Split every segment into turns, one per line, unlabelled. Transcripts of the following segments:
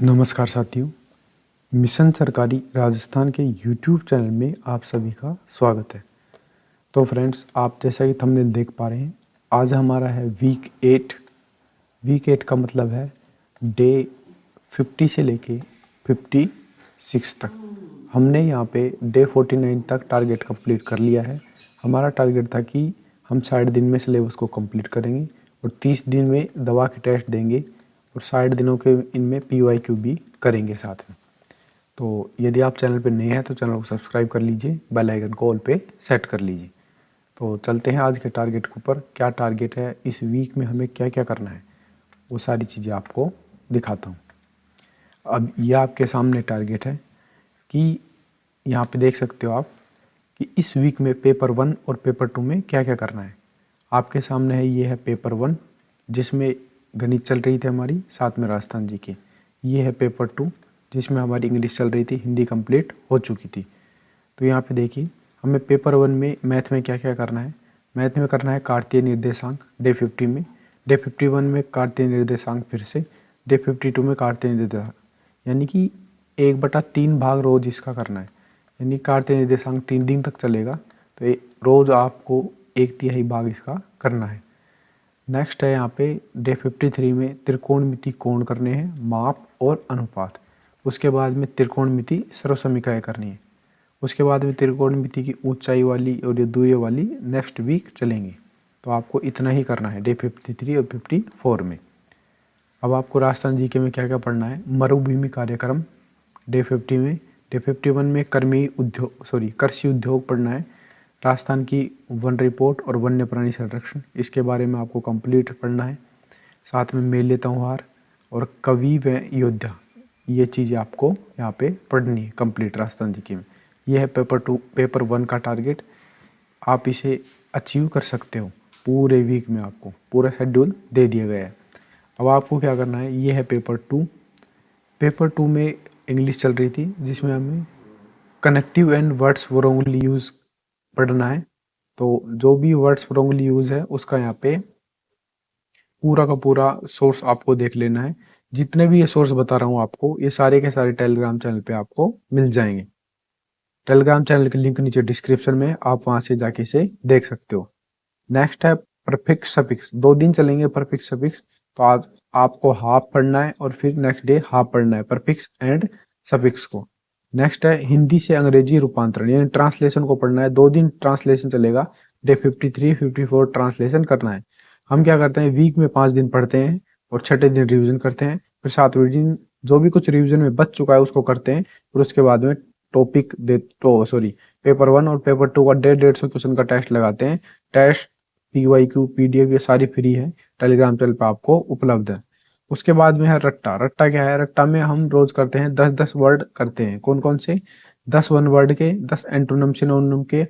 नमस्कार साथियों, मिशन सरकारी राजस्थान के यूट्यूब चैनल में आप सभी का स्वागत है। तो फ्रेंड्स, आप जैसा कि थंबनेल देख पा रहे हैं, आज हमारा है वीक 8। वीक 8 का मतलब है डे 50 से लेके 56 तक। हमने यहाँ पे डे 49 तक टारगेट कंप्लीट कर लिया है। हमारा टारगेट था कि हम 60 दिन में सिलेबस को कंप्लीट करेंगे और 30 दिन में दवा के टेस्ट देंगे और 60 दिनों के इनमें PYQ भी करेंगे साथ में। तो यदि आप चैनल पे नए हैं तो चैनल को सब्सक्राइब कर लीजिए, बेल आइकन को ऑल पे सेट कर लीजिए। तो चलते हैं आज के टारगेट के ऊपर। क्या टारगेट है, इस वीक में हमें क्या क्या करना है, वो सारी चीज़ें आपको दिखाता हूँ। अब यह आपके सामने टारगेट है कि यहाँ पे देख सकते हो आप कि इस वीक में पेपर 1 और पेपर 2 में क्या क्या करना है। आपके सामने है, ये है पेपर 1 जिसमें गणित चल रही थी हमारी, साथ में राजस्थान जी की। ये है पेपर 2 जिसमें हमारी इंग्लिश चल रही थी, हिंदी कंप्लीट हो चुकी थी। तो यहाँ पे देखिए, हमें पेपर 1 में मैथ में क्या क्या करना है। मैथ में करना है कार्तीय निर्देशांक डे 50 में, डे 51 में कार्तीय निर्देशांक, फिर से डे 52 में कार्तीय निर्देशांक, यानी कि 1/3 भाग रोज इसका करना है। यानी कार्तीय निर्देशांक 3 दिन तक चलेगा, तो रोज़ आपको 1/3 भाग इसका करना है। नेक्स्ट है यहाँ पे डे 53 में त्रिकोणमिति कोण करने हैं, माप और अनुपात। उसके बाद में त्रिकोणमिति सर्वसमीकरण करनी है। उसके बाद में त्रिकोणमिति की ऊंचाई वाली और ये दूरी वाली नेक्स्ट वीक चलेंगी। तो आपको इतना ही करना है डे 53 और 54 में। अब आपको राजस्थान जीके में क्या क्या पढ़ना है। मरुभूमि कार्यक्रम डे 50 में, डे 51 में कृषि उद्योग पढ़ना है। राजस्थान की वन रिपोर्ट और वन्य प्राणी संरक्षण, इसके बारे में आपको कंप्लीट पढ़ना है। साथ में मेले त्योहार और कवि व योद्धा, ये चीज़ें आपको यहाँ पे पढ़नी है कंप्लीट राजस्थान जी के में। ये है पेपर 1 का टारगेट। आप इसे अचीव कर सकते हो पूरे वीक में, आपको पूरा शेड्यूल दे दिया गया है। अब आपको क्या करना है, ये है पेपर 2। पेपर 2 में इंग्लिश चल रही थी जिसमें हमें connective and words wrongly use पढ़ना है। तो जो भी वर्ड्स wrongly यूज़ है उसका यहाँ पे पूरा का पूरा सोर्स आपको देख लेना है। जितने भी ये सोर्स बता रहा हूँ आपको, ये सारे के सारे टेलीग्राम चैनल पे आपको मिल जाएंगे। टेलीग्राम चैनल के लिंक नीचे डिस्क्रिप्शन में, आप वहाँ से जाके इसे देख सकते हो। नेक्स्ट है परफिक्स सफिक्स। 2 दिन चलेंगे परफिक्स सफिक्स। तो आज आपको हाफ पढ़ना है और फिर नेक्स्ट डे हाफ पढ़ना है परफिक्स एंड सफिक्स को। नेक्स्ट है हिंदी से अंग्रेजी रूपांतरण, यानी ट्रांसलेशन को पढ़ना है। 2 दिन ट्रांसलेशन चलेगा, डे 53, 54 ट्रांसलेशन करना है। हम क्या करते हैं, वीक में 5 दिन पढ़ते हैं और छठे दिन रिविजन करते हैं। फिर 7वें दिन जो भी कुछ रिविजन में बच चुका है उसको करते हैं। फिर उसके बाद में पेपर 1 और पेपर 2 का 150 क्वेश्चन का टेस्ट लगाते हैं। टेस्ट, PYQ, PDF ये सारी फ्री है, टेलीग्राम चैनल पे आपको उपलब्ध है। उसके बाद में है रट्टा। रट्टा क्या है, रट्टा में हम रोज करते हैं 10-10 वर्ड करते हैं। कौन कौन से, 10 वन वर्ड के, 10 एंटोनिम सिनोनिम के,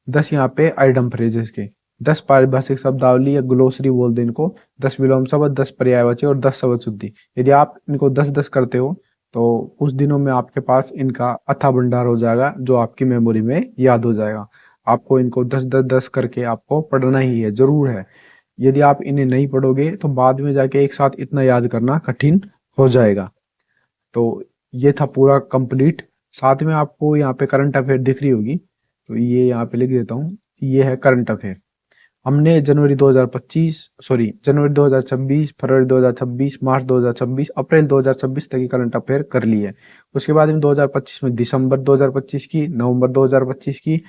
10 यहाँ पे आइडम फ्रेजेस के, 10 पारिभाषिक शब्दावली या ग्लोसरी बोल दे इनको, 10 विलोम शब्द, 10 पर्यायवाची और 10 शब्द शुद्धि। यदि आप इनको 10-10 करते हो तो कुछ दिनों में आपके पास इनका अथाह भंडार हो जाएगा, जो आपकी मेमोरी में याद हो जाएगा। आपको इनको 10-10 करके आपको पढ़ना ही है, जरूर है। यदि आप इन्हें नहीं पढ़ोगे तो बाद में जाके एक साथ इतना याद करना कठिन हो जाएगा। तो ये था पूरा कंप्लीट। साथ में आपको यहाँ पे करंट अफेयर दिख रही होगी, तो ये यहाँ पे लिख देता हूँ, ये है करंट अफेयर। हमने जनवरी 2026, फरवरी 2026, मार्च 2026, अप्रैल 2026 तक की करंट अफेयर कर ली है। उसके बाद में 2025 में दिसंबर 2025 की, नवंबर 2025 की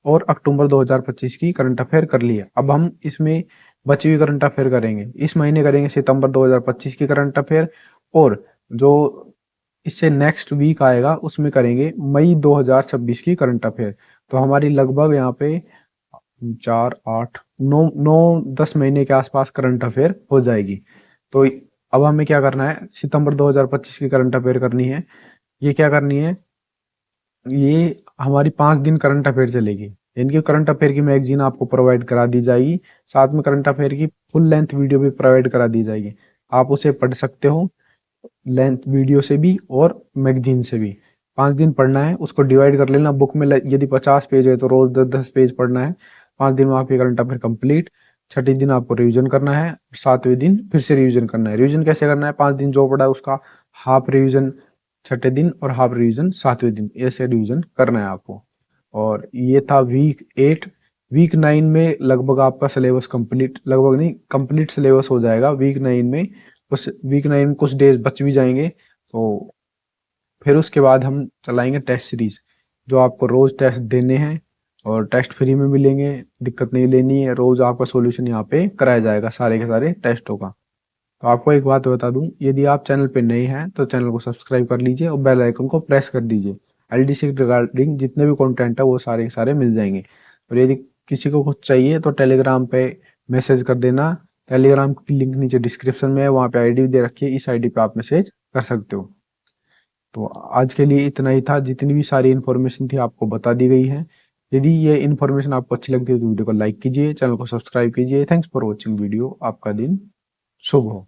और अक्टूबर 2025 की करंट अफेयर कर ली है। अब हम इसमें बची हुई करंट अफेयर करेंगे। इस महीने करेंगे सितंबर 2025 की करंट अफेयर, और जो इससे नेक्स्ट वीक आएगा उसमें करेंगे मई 2026 की करंट अफेयर। तो हमारी लगभग यहाँ पे 4, 8, 9, 10 महीने के आसपास करंट अफेयर हो जाएगी। तो अब हमें क्या करना है, सितंबर 2025 की करंट अफेयर करनी है। ये क्या करनी है, ये हमारी 5 दिन करंट अफेयर चलेगी। इनकी करंट अफेयर की मैगजीन आपको प्रोवाइड करा दी जाएगी, साथ में करंट अफेयर की फुल लेंथ वीडियो भी प्रोवाइड करा दी जाएगी। आप उसे पढ़ सकते हो लेंथ वीडियो से भी और मैगजीन से भी। 5 दिन पढ़ना है, उसको डिवाइड कर लेना। बुक में यदि 50 पेज है तो रोज 10-10 पेज पढ़ना है। 5 दिन में आपकी करंट अफेयर कंप्लीट। छठे दिन आपको रिवीजन करना है, 7वें दिन फिर से रिवीजन करना है। रिवीजन कैसे करना है, 5 दिन जो पढ़ा है उसका हाफ रिवीजन छठे दिन और हाफ रिवीजन सातवें दिन, ऐसे रिवीजन करना है आपको। और ये था वीक 8। वीक 9 में लगभग आपका सिलेबस कंप्लीट, लगभग नहीं कंप्लीट सिलेबस हो जाएगा वीक 9 में। उस वीक 9 में कुछ डेज बच भी जाएंगे, तो फिर उसके बाद हम चलाएंगे टेस्ट सीरीज, जो आपको रोज टेस्ट देने हैं और टेस्ट फ्री में मिलेंगे, दिक्कत नहीं लेनी है। रोज आपका सॉल्यूशन यहाँ पे कराया जाएगा सारे के सारे टेस्टों का। तो आपको एक बात बता दूं, यदि आप चैनल पे नए हैं तो चैनल को सब्सक्राइब कर लीजिए और बेल आइकन को प्रेस कर दीजिए। एलडीसी के रिगार्डिंग जितने भी कंटेंट है वो सारे के सारे मिल जाएंगे। और यदि किसी को कुछ चाहिए तो टेलीग्राम पे मैसेज कर देना। टेलीग्राम की लिंक नीचे डिस्क्रिप्शन में है, वहाँ पे आईडी दे रखी है, इस आईडी पे आप मैसेज कर सकते हो। तो आज के लिए इतना ही था, जितनी भी सारी इन्फॉर्मेशन थी आपको बता दी गई है। यदि ये इन्फॉर्मेशन आपको अच्छी लगती है तो वीडियो को लाइक कीजिए, चैनल को सब्सक्राइब कीजिए। Thanks for watching video. आपका दिन शुभ हो।